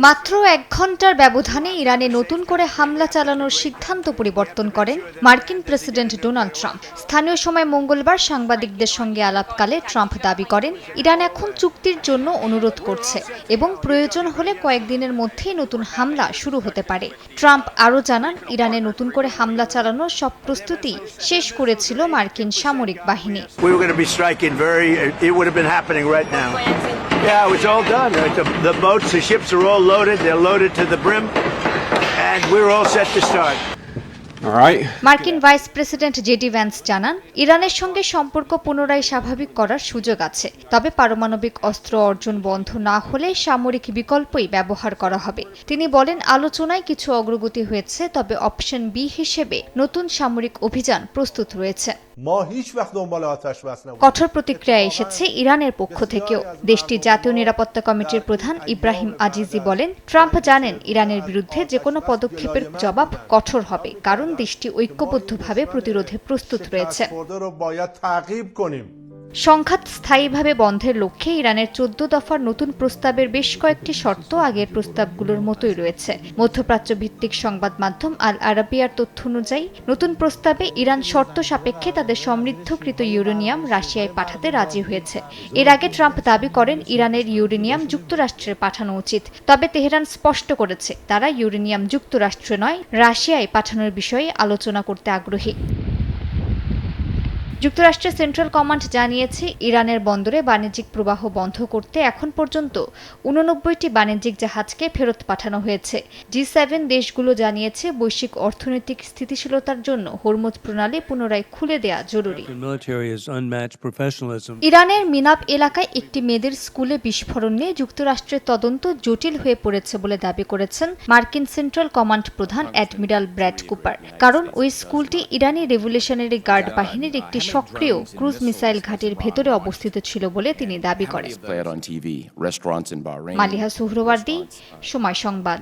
মাত্র 1 ঘন্টার ব্যবধানে ইরানে নতুন করে হামলা চালানোর সিদ্ধান্ত পরিবর্তন করেন মার্কিন প্রেসিডেন্ট ডোনাল্ড ট্রাম্প। স্থানীয় সময় মঙ্গলবার সাংবাদিকদের সঙ্গে আলাপকালে ট্রাম্প দাবি করেন ইরান এখন চুক্তির জন্য অনুরোধ করছে এবং প্রয়োজন হলে কয়েকদিনের মধ্যেই নতুন হামলা শুরু হতে পারে। ট্রাম্প আরও জানান ইরানে নতুন করে হামলা চালানোর সব প্রস্তুতি শেষ করেছিল মার্কিন সামরিক বাহিনী। Yeah, it was all done. The boats, the ships are all loaded. They're loaded to the brim, and we're all set to start. মার্কিন ভাইস প্রেসিডেন্ট জেডি ভ্যান্স জানান ইরানের সঙ্গে সম্পর্ক পুনরায় স্বাভাবিক করার সুযোগ আছে, তবে পারমাণবিক অস্ত্র অর্জন বন্ধ না হলে সামরিক বিকল্পই ব্যবহার করা হবে। তিনি বলেন আলোচনায় কিছু অগ্রগতি হয়েছে, তবে অপশন বি হিসেবে নতুন সামরিক অভিযান প্রস্তুত রয়েছে। কঠোর প্রতিক্রিয়া এসেছে ইরানের পক্ষ থেকেও। দেশটির জাতীয় নিরাপত্তা কমিটির প্রধান ইব্রাহিম আজিজি বলেন ট্রাম্প জানেন ইরানের বিরুদ্ধে যে কোনো পদক্ষেপের জবাব কঠোর হবে, কারণ দেশটি ঐক্যবদ্ধভাবে প্রতিরোধে প্রস্তুত রয়েছে। সংঘাত স্থায়ীভাবে বন্ধের লক্ষ্যে ইরানের 14 দফার নতুন প্রস্তাবের বেশ কয়েকটি শর্ত আগের প্রস্তাবগুলোর মতোই রয়েছে। মধ্যপ্রাচ্য ভিত্তিক সংবাদ মাধ্যম আল আরাবিয়ার তথ্য অনুযায়ী নতুন প্রস্তাবে ইরান শর্ত সাপেক্ষে তাদের সমৃদ্ধকৃত ইউরেনিয়াম রাশিয়ায় পাঠাতে রাজি হয়েছে। এর আগে ট্রাম্প দাবি করেন ইরানের ইউরেনিয়াম যুক্তরাষ্ট্রে পাঠানো উচিত, তবে তেহরান স্পষ্ট করেছে তারা ইউরেনিয়াম যুক্তরাষ্ট্রে নয় রাশিয়ায় পাঠানোর বিষয়ে আলোচনা করতে আগ্রহী। যুক্তরাষ্ট্রের সেন্ট্রাল কমান্ড জানিয়েছে ইরানের বন্দরে বাণিজ্যিক প্রবাহ বন্ধ করতে এখন পর্যন্ত 89টি বাণিজ্যিক জাহাজকে ফেরত পাঠানো হয়েছে। G7 দেশগুলো জানিয়েছে বৈশ্বিক অর্থনৈতিক স্থিতিশীলতার জন্য হরমুজ প্রণালী পুনরায় খুলে দেয়া জরুরি। ইরানের মিনাব এলাকায় একটি মেয়েদের স্কুলে বিস্ফোরণ নিয়ে যুক্তরাষ্ট্রের তদন্ত জটিল হয়ে পড়েছে বলে দাবি করেছেন মার্কিন সেন্ট্রাল কমান্ড প্রধান অ্যাডমিরাল ব্র্যাড কুপার। কারণ ওই স্কুলটি ইরানি রেভলিউশনারি গার্ড বাহিনীর একটি সক্রিয় ক্রুজ মিসাইল ঘাঁটির ভেতরে অবস্থিত ছিল বলে তিনি দাবি করেন। মালিহা সুহরওয়ার্দী, সময় সংবাদ।